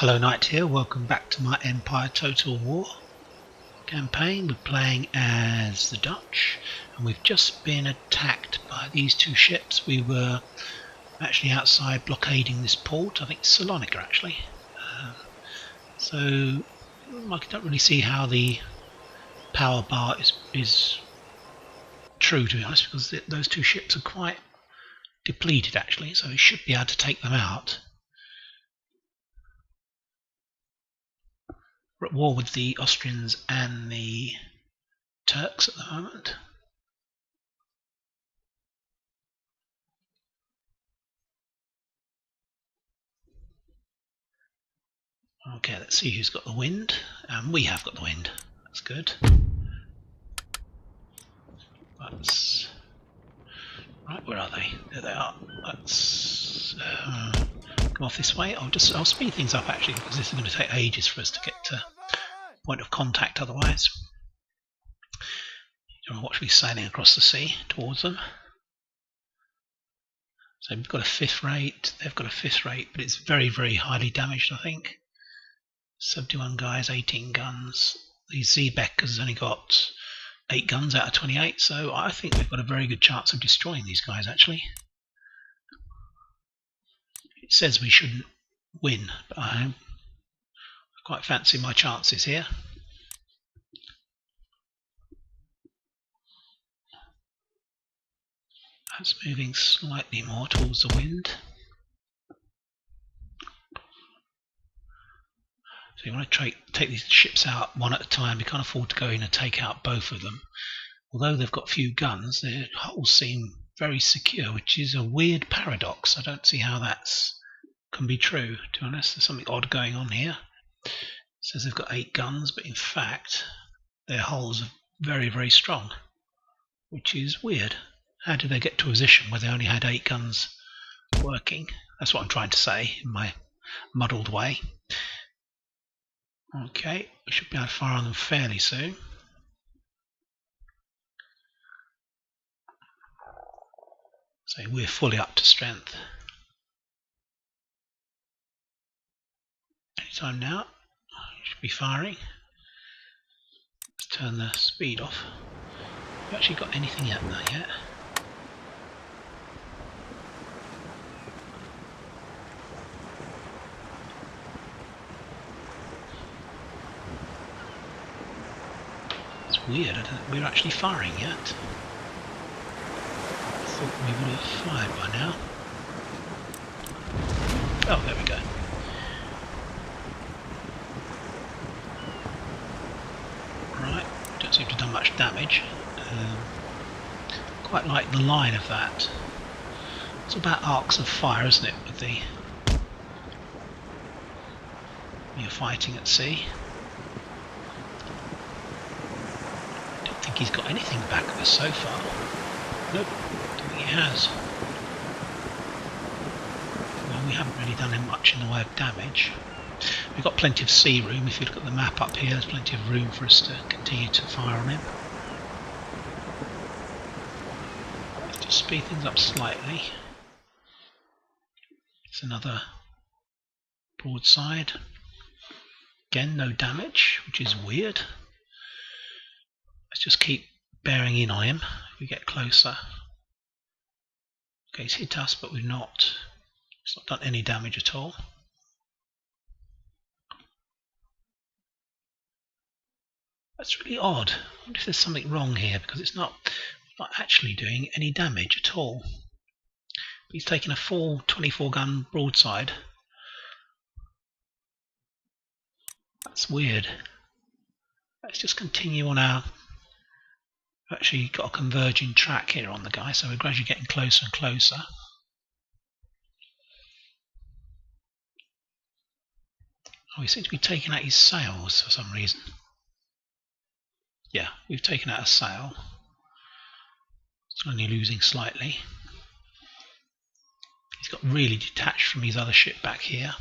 Hello Knight here, welcome back to my Empire Total War campaign. We're playing as the Dutch and we've just been attacked by these two ships. We were actually outside blockading this port, I think it's Salonicka actually. So I don't really see how the power bar is true, to be honest, because those two ships are quite depleted actually, so we should be able to take them out. We're at war with the Austrians and the Turks at the moment. Okay, let's see who's got the wind. We have got the wind. That's good. Let's... Right, where are they? There they are. Let's come off this way. I'll speed things up actually, because this is going to take ages for us to get to point of contact otherwise. You don't want to watch me sailing across the sea towards them. So we've got a 5th rate, they've got a 5th rate, but it's very, very highly damaged, I think. 71 guys, 18 guns. The Zargreb has only got 8 guns out of 28, so I think we've got a very good chance of destroying these guys actually. It says we shouldn't win, but I quite fancy my chances here. That's moving slightly more towards the wind. So you want to take these ships out one at a time. You can't afford to go in and take out both of them. Although they've got few guns, their hulls seem very secure, which is a weird paradox. I don't see how that can be true, to be honest. There's something odd going on here. It says they've got 8 guns, but in fact their hulls are very, very strong, which is weird. How did they get to a position where they only had 8 guns working? That's what I'm trying to say in my muddled way. Okay, we should be able to fire on them fairly soon. So we're fully up to strength. Anytime now, you should be firing. Let's turn the speed off. Have you actually got anything out there yet? It's weird, we're actually firing yet. I thought we would have fired by now. Oh, there we go. Right, don't seem to have done much damage. Quite like the line of that. It's about arcs of fire, isn't it, with the you're fighting at sea. I don't think he's got anything back of us so far. Nope, don't think he has. Well, we haven't really done him much in the way of damage. We've got plenty of sea room. If you look at the map up here, there's plenty of room for us to continue to fire on him. Let's just speed things up slightly. It's another broadside. Again, no damage, which is weird. Let's just keep bearing in on him if we get closer. Okay, he's hit us, but it's not done any damage at all. That's really odd. I wonder if there's something wrong here, because it's not actually doing any damage at all. He's taken a full 24 gun broadside. That's weird. Let's just continue on our... We've actually got a converging track here on the guy, so we're gradually getting closer and closer. Oh, he seems to be taking out his sails for some reason. Yeah, we've taken out a sail. It's only losing slightly. He's got really detached from his other ship back here.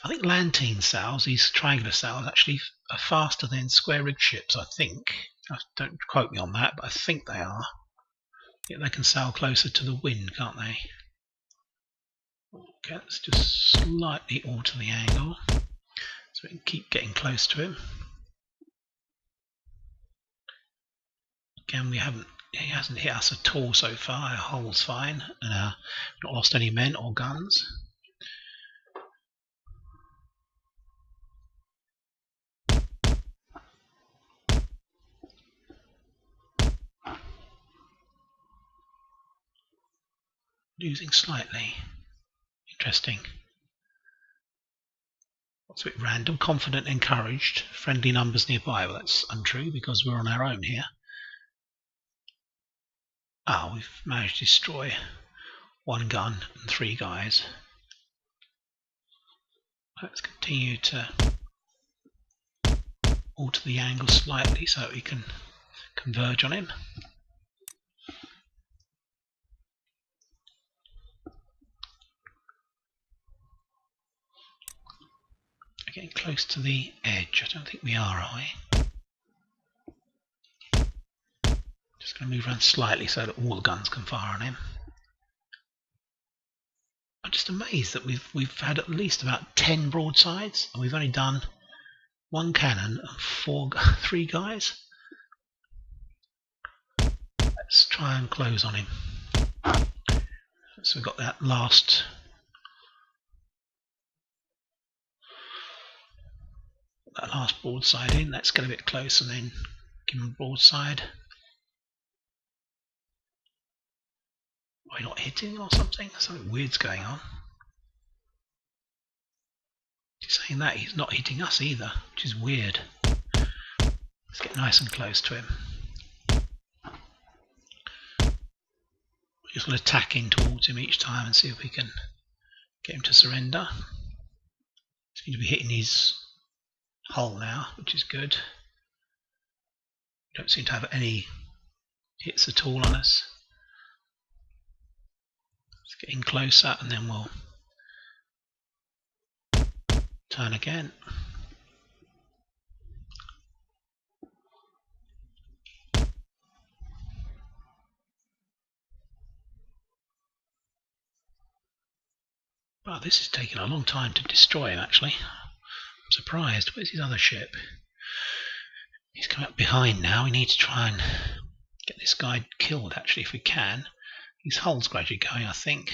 I think lantine sails, these triangular sails, actually are faster than square rig ships, I think. Don't quote me on that, but I think they are. Yeah, they can sail closer to the wind, can't they? Okay, let's just slightly alter the angle. so we can keep getting close to him. Again, he hasn't hit us at all so far. Our hull's fine, and not lost any men or guns. Losing slightly. Interesting. What's a bit random? Confident, encouraged. Friendly numbers nearby. Well, that's untrue because we're on our own here. Ah, we've managed to destroy 1 gun and 3 guys. Let's continue to alter the angle slightly so that we can converge on him. We're getting close to the edge. I don't think we are we? Just going to move around slightly so that all the guns can fire on him. I'm just amazed that we've had at least about 10 broadsides and we've only done 1 cannon and 3 guys. Let's try and close on him. So we've got that last broadside in. Let's get a bit close and then give him a broadside. Are we not hitting or something? Something weird's going on. He's saying that he's not hitting us either, which is weird. Let's get nice and close to him. We're just going to tack in towards him each time and see if we can get him to surrender. Seems to be hitting his hull now, which is good. We don't seem to have any hits at all on us. Let's get in closer and then we'll turn again. Wow, this is taking a long time to destroy him actually. I'm surprised. Where's his other ship? He's coming up behind now. We need to try and get this guy killed actually if we can. His hull's gradually going, I think.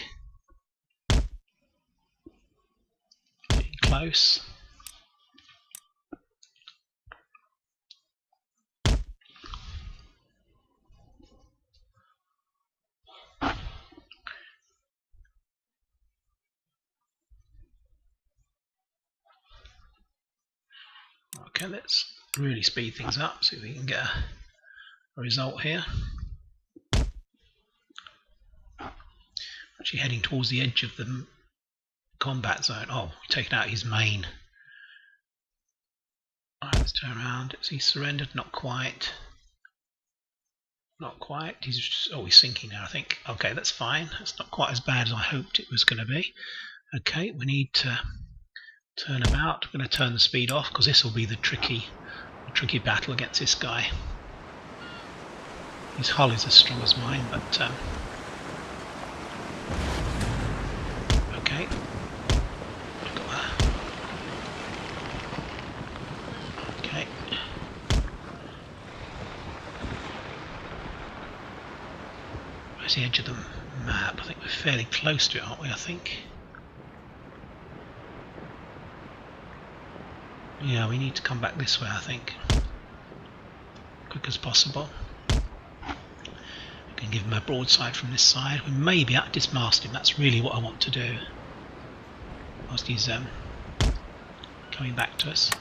Getting close. Okay, let's really speed things up, see if we can get a result here. Actually heading towards the edge of the combat zone. Oh, we've taken out his main. Alright, let's turn around. Has he surrendered? Not quite. Not quite. He's sinking now, I think. Okay, that's fine. That's not quite as bad as I hoped it was going to be. Okay, we need to turn about. We're going to turn the speed off because this will be the tricky battle against this guy. His hull is as strong as mine, but okay. Okay. Where's the edge of the map? I think we're fairly close to it, aren't we? I think. Yeah, we need to come back this way, I think. Quick as possible. We can give him a broadside from this side. We may be able to dismast him. That's really what I want to do. Whilst he's coming back to us.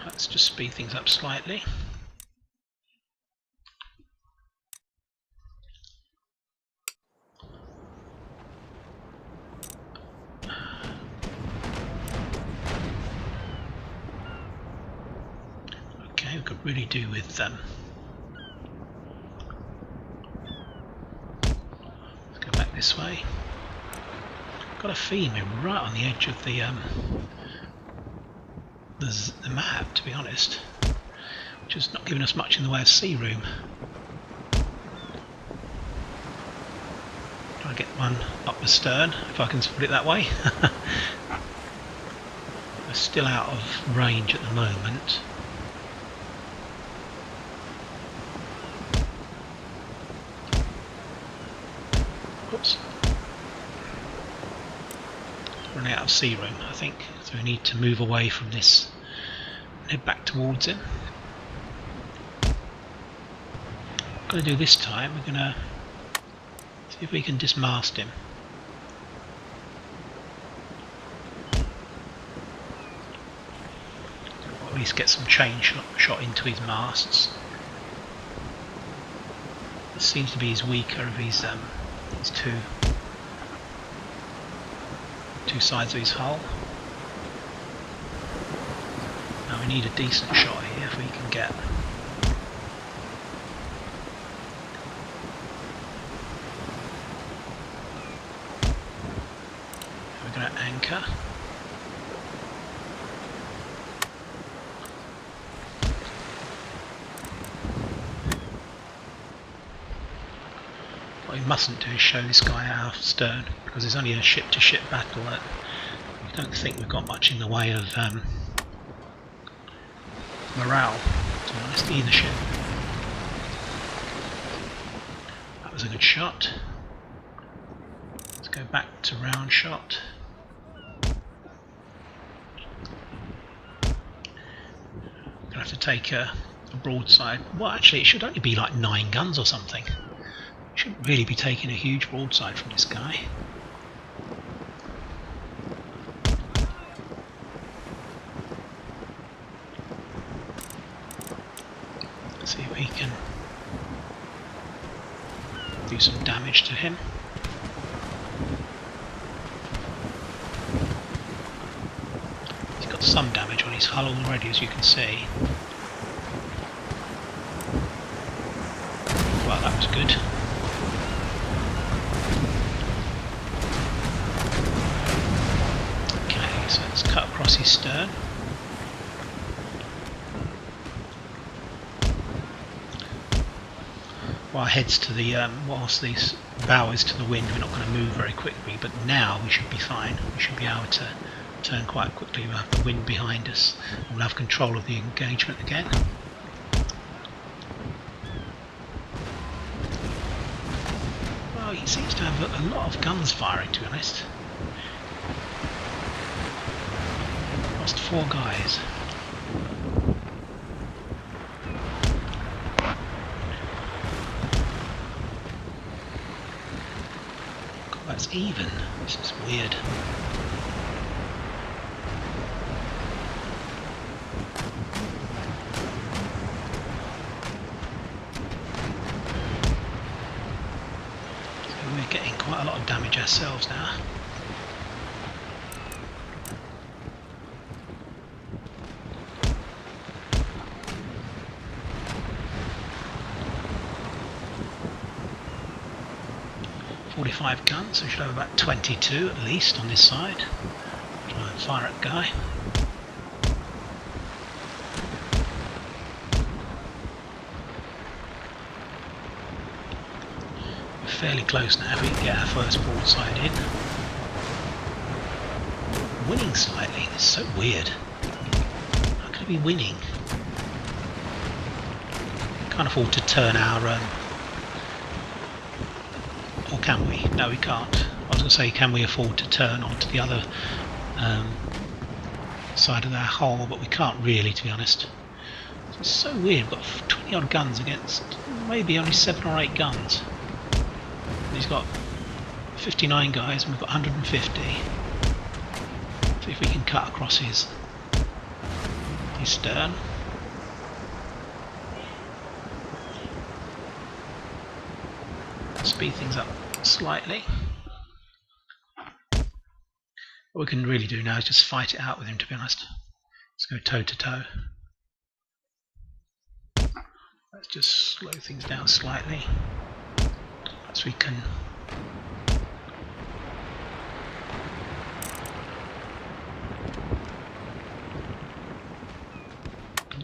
Let's just speed things up slightly. We could really do with let's go back this way. Got a feeling we're right on the edge of the map, to be honest, which is not giving us much in the way of sea room. get one up the stern, if I can put it that way. We're still out of range at the moment. Oops. Running out of sea room, I think, so we need to move away from this and head back towards him. What we're going to do this time, we're going to see if we can dismast him. Or at least get some chain shot into his masts. This seems to be his weaker of his two sides of his hull. Now we need a decent shot here if we can get. We're going to anchor. What we mustn't do is show this guy our stern, because there's only a ship-to-ship battle that I don't think we've got much in the way of morale, to be honest, either ship. That was a good shot. Let's go back to round shot. Gonna have to take a broadside. Well, actually, it should only be like 9 guns or something. Shouldn't really be taking a huge broadside from this guy. Let's see if we can do some damage to him. He's got some damage on his hull already, as you can see. Well, that was good. So let's cut across his stern. While heads to the whilst these bow is to the wind, we're not going to move very quickly, but now we should be fine. We should be able to turn quite quickly. We'll have the wind behind us and we'll have control of the engagement again. Well, he seems to have a lot of guns firing, to be honest. 4 guys. God, that's even. This is weird. So we're getting quite a lot of damage ourselves now. Guns, so we should have about 22 at least on this side. Try and fire at guy. We're fairly close now if we can get our first broadside in. Winning slightly, this is so weird. How can it be winning? Can't afford to turn our or can we? No, we can't. I was going to say, can we afford to turn onto the other side of our hull, but we can't really, to be honest. It's so weird. We've got 20 odd guns against maybe only 7 or 8 guns. He's got 59 guys and we've got 150. See if we can cut across his stern. Speed things up slightly. What we can really do now is just fight it out with him, to be honest. Let's go toe to toe. Let's just slow things down slightly as we can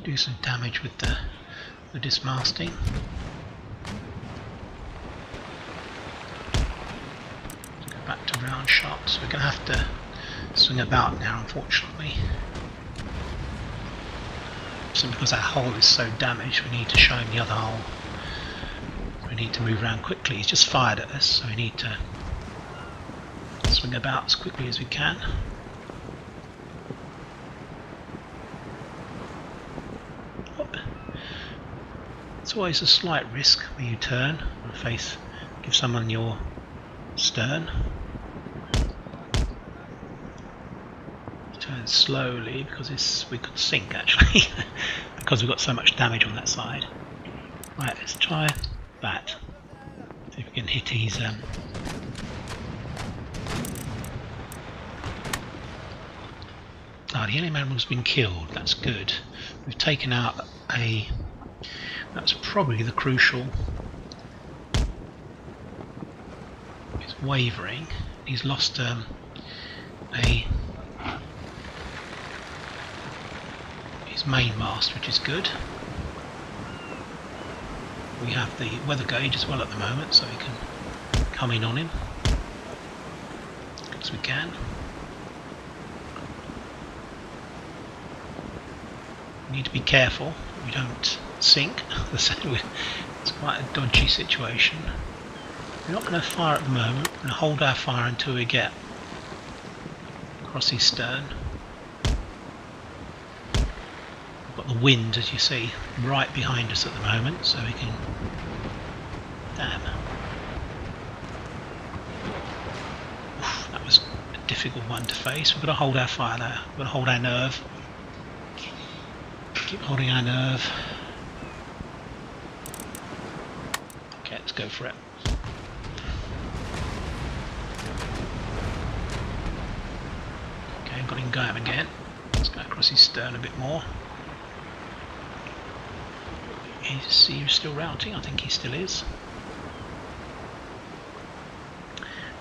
do some damage with the dismasting. round shot, so we're going to have to swing about now, unfortunately. Simply because our hull is so damaged, we need to show him the other hull. We need to move around quickly. He's just fired at us, so we need to swing about as quickly as we can. It's always a slight risk when you turn and face, give someone your stern. Turn slowly because we could sink actually because we've got so much damage on that side. Right, let's try that. See if we can hit his the enemy admiral's been killed. That's good. We've taken out a. That's probably the crucial. He's wavering. He's lost his main mast, which is good. We have the weather gauge as well at the moment, so we can come in on him as we can. We need to be careful we don't sink. It's quite a dodgy situation. We're not going to fire at the moment. We're going to hold our fire until we get across his stern. We've got the wind, as you see, right behind us at the moment, so we can. Damn. Oof, that was a difficult one to face. We've got to hold our fire there. We've got to hold our nerve. Keep holding our nerve. Okay, let's go for it. Okay, got him going again. Let's go across his stern a bit more. Is he still routing? I think he still is.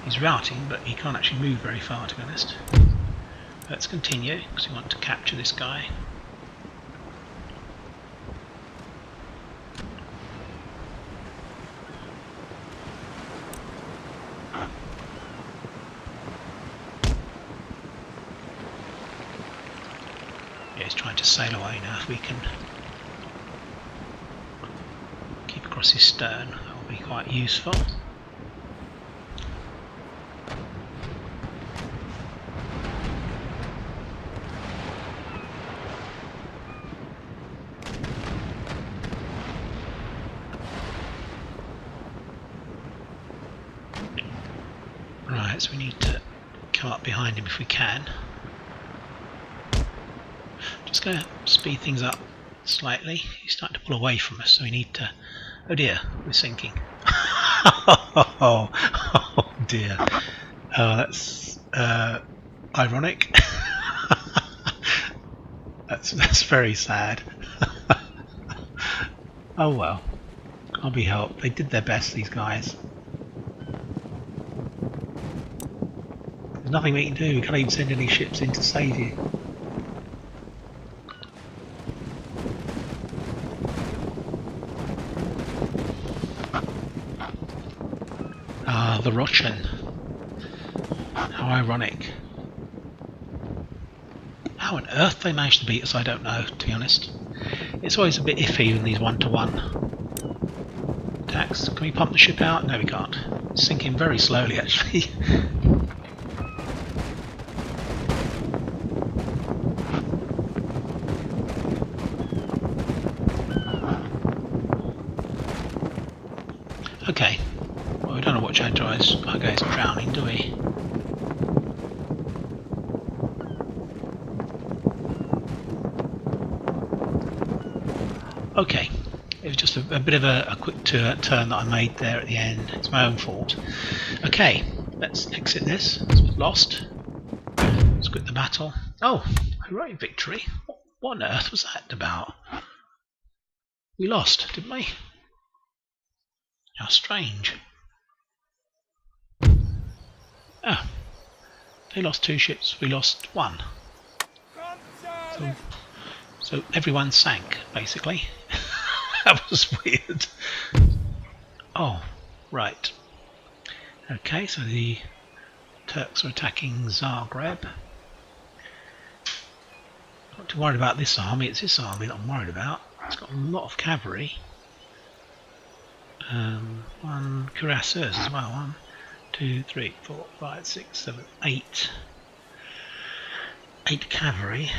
He's routing, but he can't actually move very far, to be honest. Let's continue, because we want to capture this guy. Yeah, he's trying to sail away now. If we can keep across his stern, that will be quite useful. Right, so we need to come up behind him if we can. Just going to speed things up slightly. He's starting to pull away from us, so we need to. Oh dear, we're sinking. Oh dear. Oh, that's ironic. that's very sad. Oh well, can't be helped. They did their best, these guys. There's nothing we can do. We can't even send any ships in to save you. Ah, the Russian. How ironic. How on earth they managed to beat us, I don't know, to be honest. It's always a bit iffy in these one-to-one attacks. Can we pump the ship out? No, we can't. It's sinking very slowly, actually. Okay. Well, we don't know what our guys drowning, do we? Okay. It was just a bit of a quick turn that I made there at the end. It's my own fault. Okay, let's exit this. We've lost. Let's quit the battle. Oh, hooray, victory. What on earth was that about? We lost, didn't we? How strange. Oh, they lost 2 ships, we lost 1. So everyone sank, basically. That was weird. Oh, right. Okay, so the Turks are attacking Zargreb. Not too worried about this army. It's this army that I'm worried about. It's got a lot of cavalry. One cuirassiers as well. 1, 2, 3, 4, 5, 6, 7, 8. 8 cavalry.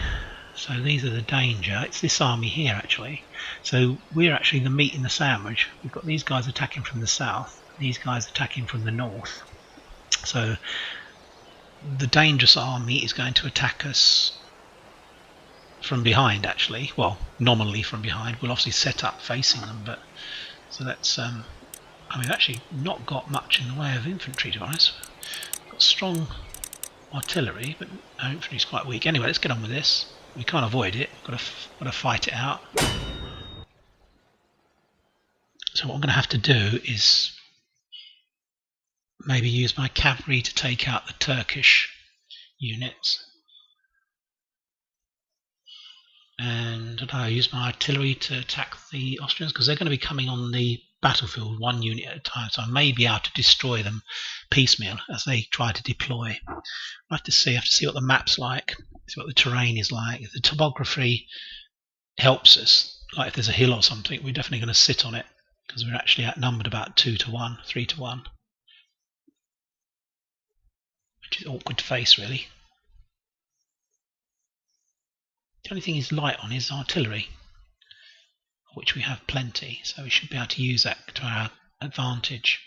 So these are the danger. It's this army here actually. So we're actually the meat in the sandwich. We've got these guys attacking from the south, these guys attacking from the north. So the dangerous army is going to attack us from behind actually. Well, nominally from behind. We'll obviously set up facing them, but so that's I mean, we've actually not got much in the way of infantry, to be honest. We've got strong artillery, but our infantry is quite weak. Anyway, let's get on with this. We can't avoid it. Got to fight it out. So what I'm going to have to do is maybe use my cavalry to take out the Turkish units, and I use my artillery to attack the Austrians because they're going to be coming on the battlefield one unit at a time, so I may be able to destroy them piecemeal as they try to deploy. I have to see what the map's like, see what the terrain is like. If the topography helps us, like if there's a hill or something, we're definitely going to sit on it because we're actually outnumbered about 2 to 1, 3 to 1, which is awkward to face really. The only thing he's light on is artillery, which we have plenty, so we should be able to use that to our advantage.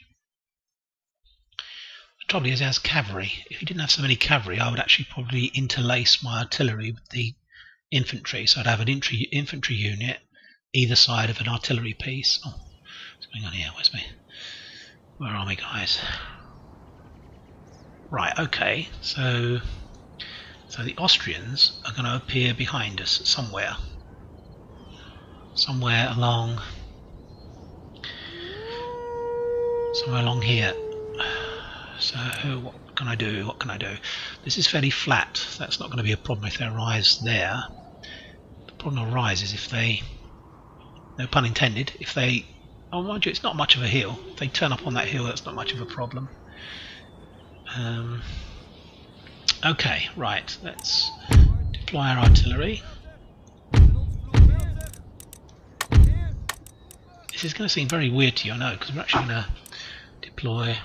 The trouble is he has cavalry. If he didn't have so many cavalry, I would actually probably interlace my artillery with the infantry, so I'd have an infantry unit either side of an artillery piece. Oh, what's going on here? Where are we, guys? Right, okay, so the Austrians are going to appear behind us somewhere along here. So what can I do? This is fairly flat, so that's not going to be a problem if they rise there. The problem arises if they, no pun intended, if they, oh mind you, it's not much of a hill. If they turn up on that hill, that's not much of a problem. Okay, right, let's deploy our artillery. This is going to seem very weird to you, I know, because we're actually going to deploy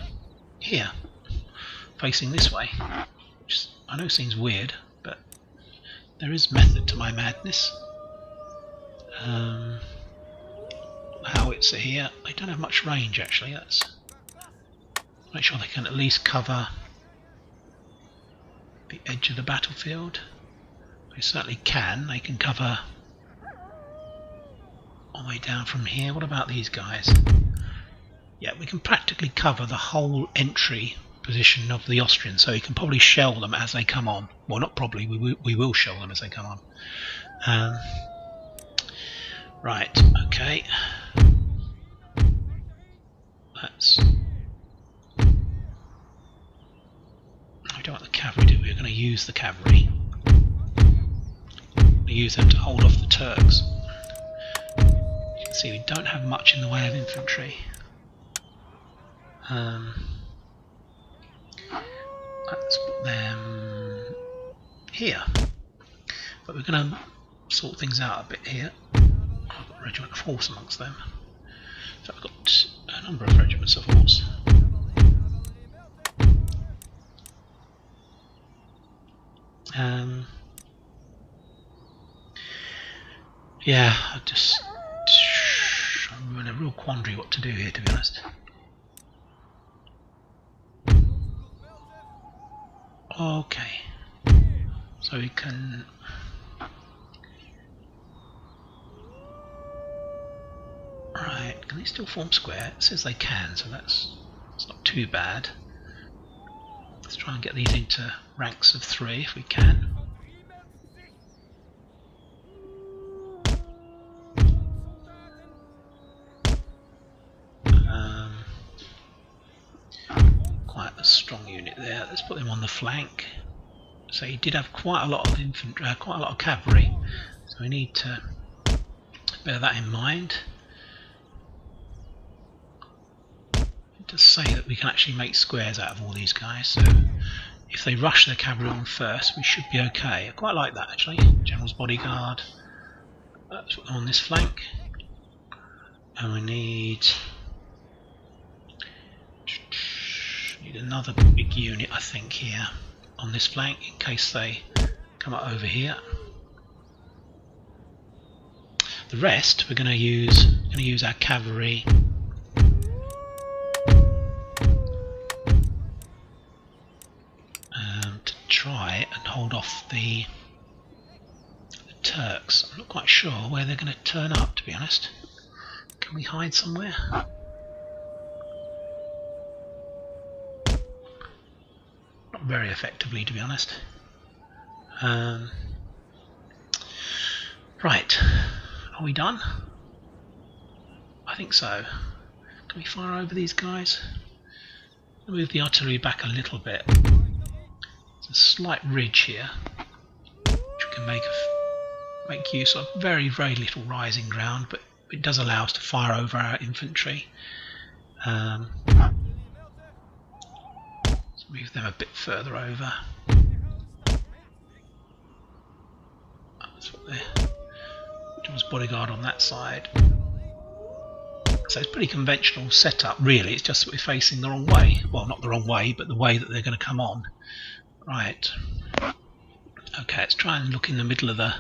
here, facing this way, which I know seems weird, but there is method to my madness. Howitzer here, they don't have much range actually. Let's make sure they can at least cover the edge of the battlefield. They certainly can. They can cover all the way down from here. What about these guys? Yeah, we can practically cover the whole entry position of the Austrians, so we can probably shell them as they come on. Well, not probably, we will shell them as they come on. Right, okay. We don't want the cavalry, do we? We're going to use the cavalry. We use them to hold off the Turks. You can see we don't have much in the way of infantry. Let's put them here. But we're going to sort things out a bit here. I've got a regiment of horse amongst them. So I've got a number of regiments of horse. Yeah, I'm in a real quandary what to do here, to be honest. Okay, so we can right. Can they still form square? It says they can, so that's not too bad. Let's try and get these into ranks of 3 if we can. Quite a strong unit there. Let's put them on the flank. So he did have quite a lot of infantry, quite a lot of cavalry. So we need to bear that in mind. It does say that we can actually make squares out of all these guys, so if they rush their cavalry on first, we should be okay. I quite like that actually. General's bodyguard. That's on this flank. And we need another big unit, I think, here on this flank in case they come up over here. The rest we're going to use our cavalry to try and hold off the Turks. I'm not quite sure where they're going to turn up, to be honest. Can we hide somewhere? Not very effectively, to be honest. Right, are we done? I think so. Can we fire over these guys? Move the artillery back a little bit. There's a slight ridge here, which we can make use of. Very, very little rising ground, but it does allow us to fire over our infantry. Let's move them a bit further over. That's what they're. General's bodyguard on that side. So it's pretty conventional setup, really. It's just that we're facing the wrong way. Well, not the wrong way, but the way that they're going to come on. Right. Okay, let's try and look in the middle of the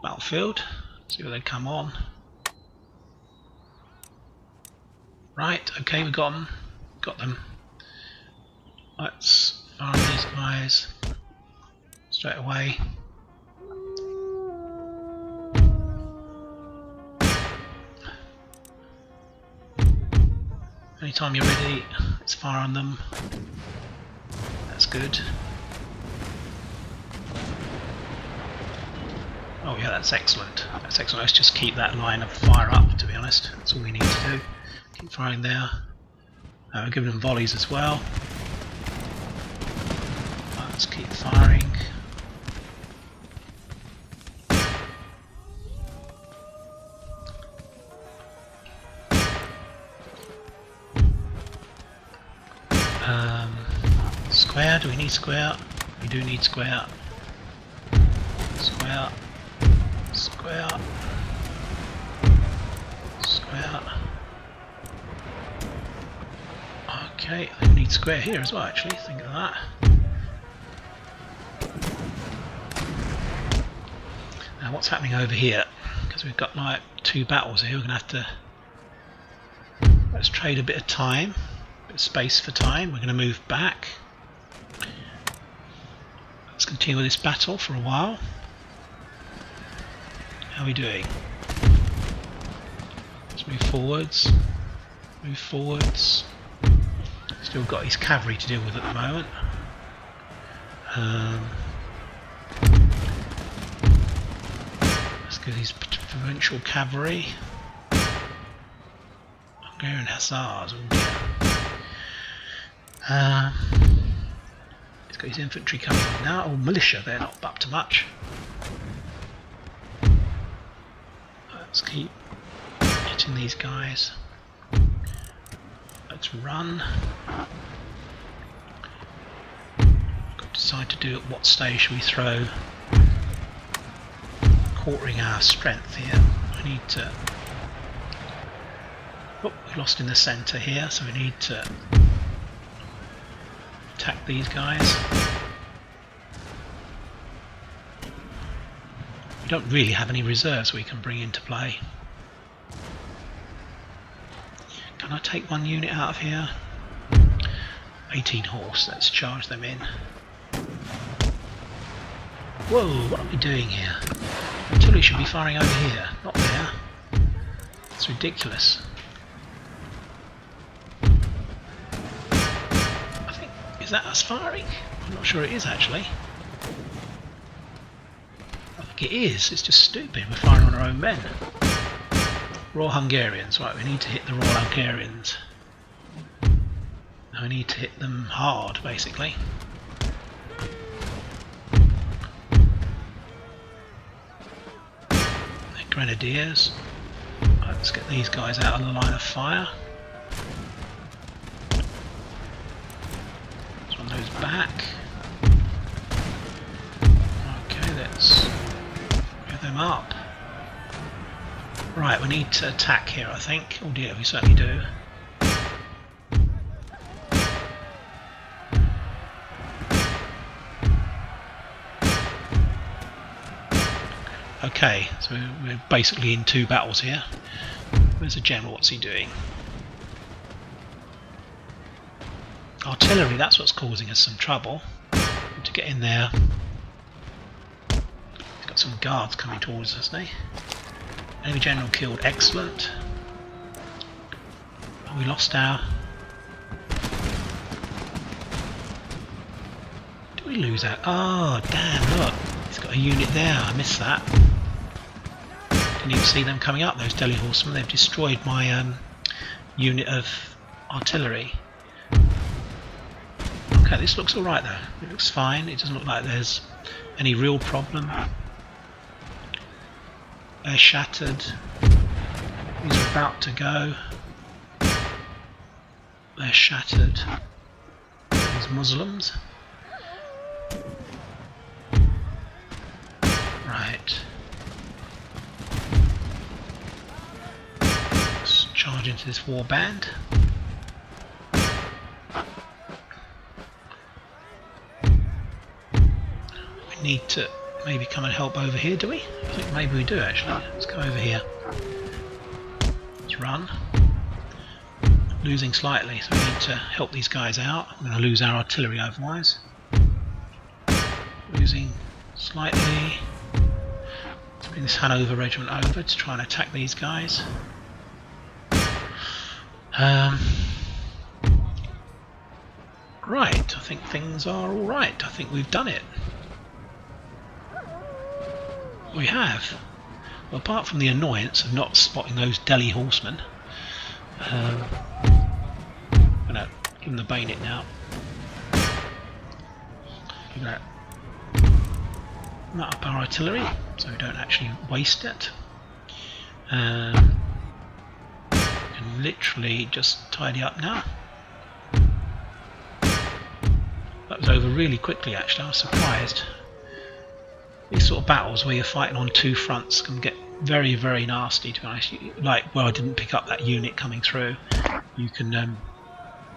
battlefield. See where they come on. Right, okay, we got them. Got them. Let's fire on these guys straight away. Anytime you're ready, let's fire on them. That's good. Oh yeah, that's excellent. That's excellent. Let's just keep that line of fire up, to be honest. That's all we need to do. Keep firing there. We're giving them volleys as well. Let's keep firing. Square, do we need square? We do need square. Square. Square. Square. Okay, I need square here as well, actually. Think of that. Now what's happening over here? Because we've got like 2 battles here, we're going to have to... Let's trade a bit of time. A bit of space for time. We're going to move back. Let's continue with this battle for a while. How are we doing? Let's move forwards. Move forwards. Still got his cavalry to deal with at the moment. Let's get his provincial cavalry. Hungarian hussars. He's got his infantry coming in now. Oh, militia, they're not up to much. Let's keep hitting these guys. Let's run. Got to decide to do at what stage should we throw. Quartering our strength here. We need to. Oh, we lost in the centre here, so we need to attack these guys. We don't really have any reserves we can bring into play. Can I take 1 unit out of here? 18 horse, let's charge them in. Whoa, what are we doing here? Artillery should be firing over here, not there. It's ridiculous. Is that us firing? I'm not sure it is actually. I think it is. It's just stupid. We're firing on our own men. Raw Hungarians. Right, we need to hit the Raw Hungarians. I need to hit them hard, basically. They're Grenadiers. Right, let's get these guys out of the line of fire. Goes back. Okay, let's get them up. Right, we need to attack here, I think. Oh dear, we certainly do. Okay, so we're basically in 2 battles here. Where's the general? What's he doing? Artillery, that's what's causing us some trouble. Need to get in there. He's got some guards coming towards us, hasn't he? Enemy general killed, excellent. Oh, we lost our... Did we lose our... Oh, damn, look. He's got a unit there, I missed that. Didn't even see them coming up, those Delhi horsemen. They've destroyed my unit of artillery. Okay, this looks alright though. It looks fine. It doesn't look like there's any real problem. They're shattered. These are about to go. They're shattered. These Muslims. Right. Let's charge into this war band. We need to maybe come and help over here, do we? I think maybe we do actually. Let's go over here. Let's run. Losing slightly, so we need to help these guys out. I'm going to lose our artillery otherwise. Losing slightly. Let's bring this Hanover regiment over to try and attack these guys. Right, I think things are alright. I think we've done it. We have. Well, apart from the annoyance of not spotting those Delhi horsemen. I'm going to give them the bayonet now. Give that up our artillery so we don't actually waste it. And literally just tidy up now. That was over really quickly actually, I was surprised. These sort of battles where you're fighting on 2 fronts can get very, very nasty, to be honest. Like where I didn't pick up that unit coming through, you can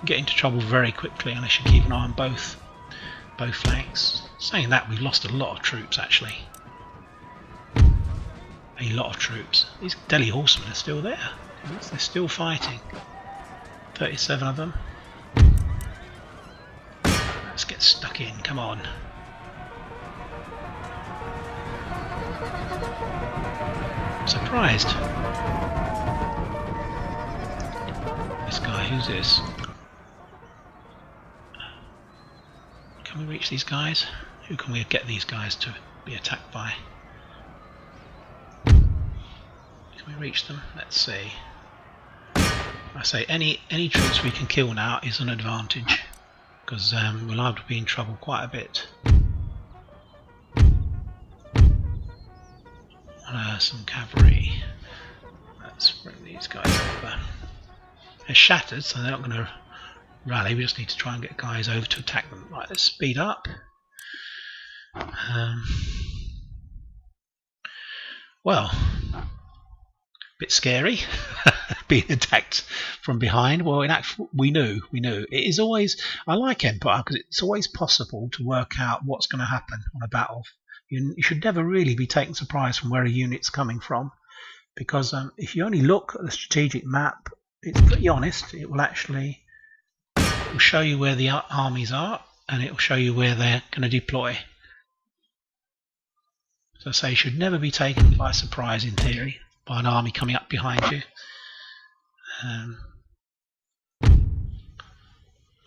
get into trouble very quickly unless you keep an eye on both flanks. Saying that, we've lost a lot of troops actually. A lot of troops. These Delhi horsemen are still there. They're still fighting. 37 of them. Let's get stuck in, come on. Surprised. This guy, who's this? Can we reach these guys? Who can we get these guys to be attacked by? Can we reach them? Let's see. I say any troops we can kill now is an advantage, because we're liable to be in trouble quite a bit. Some cavalry. Let's bring these guys over. They're shattered, so they're not going to rally. We just need to try and get guys over to attack them. Right, let's speed up. Well, a bit scary being attacked from behind. Well, in fact, we knew. It is always. I like Empire because it's always possible to work out what's going to happen on a battle. You should never really be taken surprise from where a unit's coming from, because if you only look at the strategic map, it's pretty honest. It will actually show you where the armies are, and it will show you where they're going to deploy. So I say you should never be taken by surprise, in theory, by an army coming up behind you.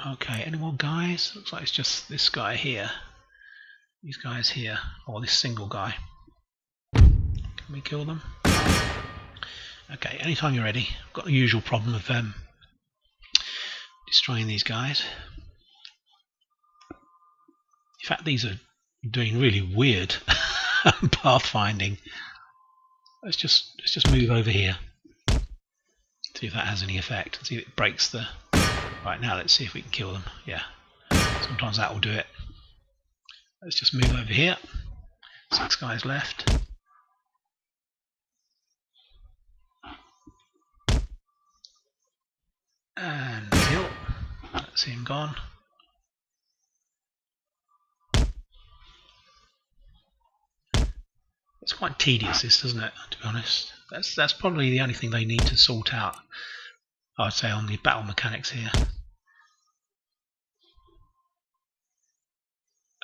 Okay, any more guys? Looks like it's just this guy here. These guys here, or this single guy. Can we kill them? Okay, anytime you're ready. I've got the usual problem of destroying these guys. In fact, these are doing really weird pathfinding. Let's just move over here. See if that has any effect. See if it breaks the. Right, now let's see if we can kill them. Yeah. Sometimes that will do it. Let's just move over here. 6 guys left. And hill. That's him gone. It's quite tedious, this, doesn't it? To be honest, that's probably the only thing they need to sort out, I'd say, on the battle mechanics here.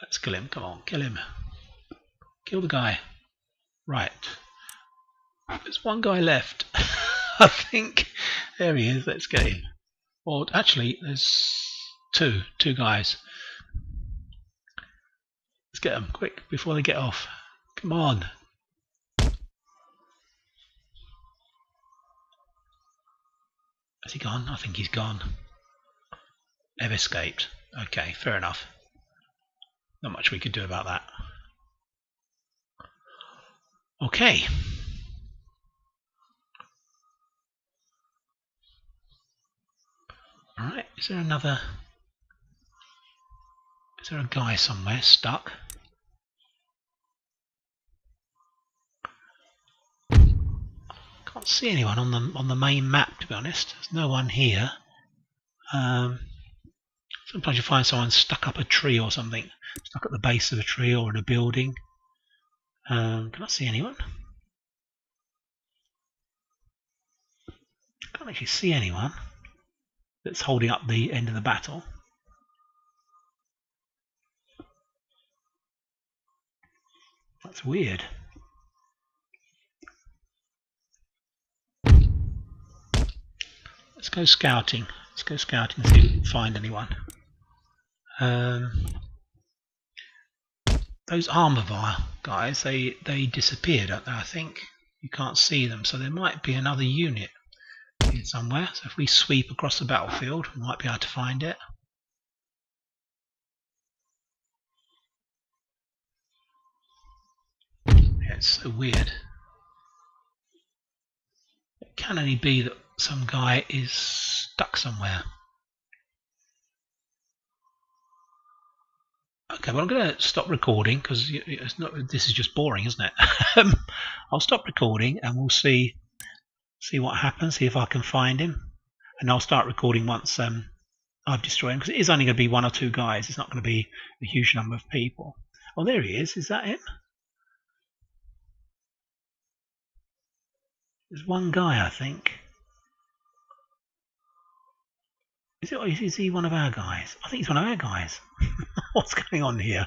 Let's kill him. Come on, kill him. Kill the guy. Right. There's one guy left. I think. There he is. Let's get him. Or actually, there's two guys. Let's get them quick before they get off. Come on. Has he gone? I think he's gone. They've escaped. Okay, fair enough. Not much we could do about that. Okay. Alright, is there a guy somewhere stuck? Can't see anyone on the main map, to be honest. There's no one here. Sometimes you find someone stuck up a tree or something, stuck at the base of a tree or in a building. Can I see anyone? Can't actually see anyone that's holding up the end of the battle. That's weird. Let's go scouting. Let's go scouting and see if we can find anyone. Those armor guys, they disappeared, don't they? I think you can't see them, so there might be another unit here somewhere. So if we sweep across the battlefield, we might be able to find it. Yeah, it's so weird. It can only be that some guy is stuck somewhere. Okay, well, I'm going to stop recording because this is just boring, isn't it? I'll stop recording and we'll see what happens, see if I can find him, and I'll start recording once I've destroyed him, because it is only going to be 1 or 2 guys. It's not going to be a huge number of people. Oh, there he is. Is that him? There's one guy, I think. Is he one of our guys? I think he's one of our guys. What's going on here?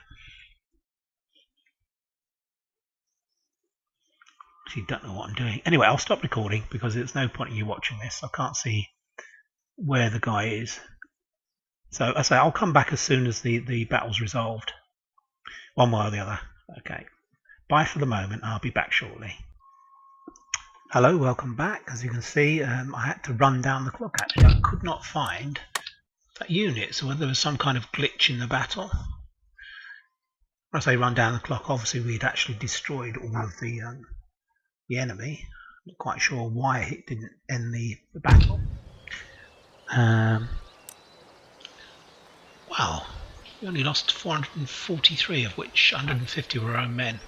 Actually, don't know what I'm doing. Anyway, I'll stop recording because there's no point in you watching this. I can't see where the guy is. So I say I'll come back as soon as the battle's resolved, one way or the other. Okay. Bye for the moment. I'll be back shortly. Hello, welcome back. As you can see, I had to run down the clock. Actually, I could not find that unit, so whether there was some kind of glitch in the battle. When I say run down the clock, obviously we'd actually destroyed all of the enemy. Not quite sure why it didn't end the battle. Wow. We only lost 443, of which 150 were our own men.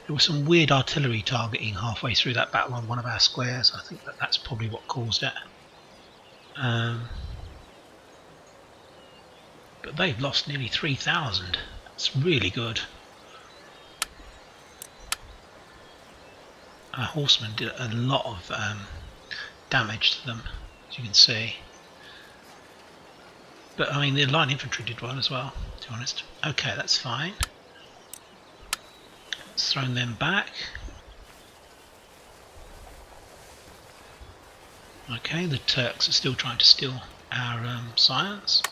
There was some weird artillery targeting halfway through that battle on one of our squares. I think that's probably what caused it. But they've lost nearly 3,000. That's really good. Our horsemen did a lot of damage to them, as you can see. But I mean, the line infantry did well as well, to be honest. Okay, that's fine. Let's throw them back. Okay, the Turks are still trying to steal our science.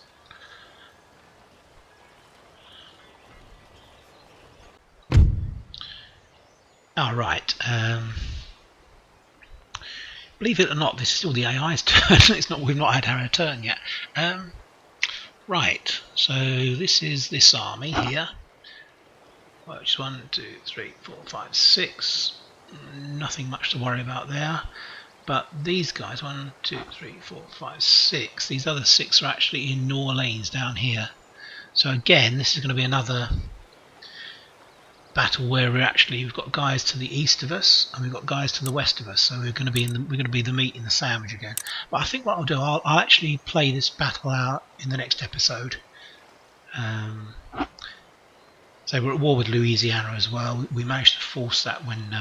Alright, believe it or not, this is still the AI's turn. We've not had our turn yet. Right, so this is this army here. Which is 1, 2, 3, 4, 5, 6. Nothing much to worry about there. But these guys, 1, 2, 3, 4, 5, 6. These other 6 are actually in New Orleans down here. So again, this is going to be another battle where we've got guys to the east of us and we've got guys to the west of us. So we're going to be the meat in the sandwich again. But I think what I'll do, I'll actually play this battle out in the next episode. So we're at war with Louisiana as well. We managed to force that when.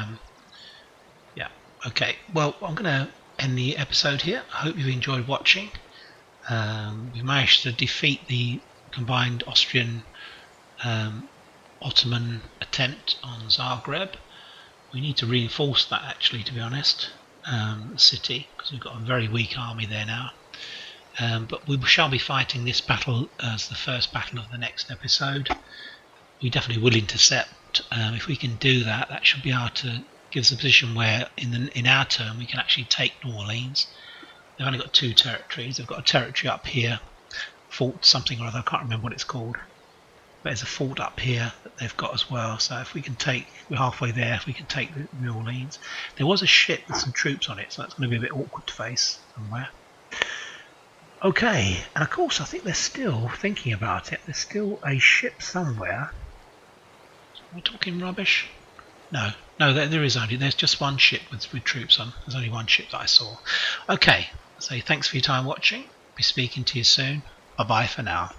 Yeah. Okay. Well, I'm going to end the episode here. I hope you've enjoyed watching. We managed to defeat the combined Austrian Ottoman attempt on Zargreb. We need to reinforce that, actually, to be honest, the city, because we've got a very weak army there now. But we shall be fighting this battle as the first battle of the next episode. We definitely will intercept. If we can do that, that should be able to give us a position where in our turn we can actually take New Orleans. They've only got 2 territories. They've got a territory up here, fort something or other, I can't remember what it's called. But there's a fort up here that they've got as well. So if we can take, we're halfway there, if we can take New Orleans. There was a ship with some troops on it, so that's going to be a bit awkward to face somewhere. Okay, and of course I think they're still thinking about it. There's still a ship somewhere. Am I talking rubbish? No, there's just one ship with troops on. There's only one ship that I saw. Okay, so thanks for your time watching. Be speaking to you soon. Bye bye for now.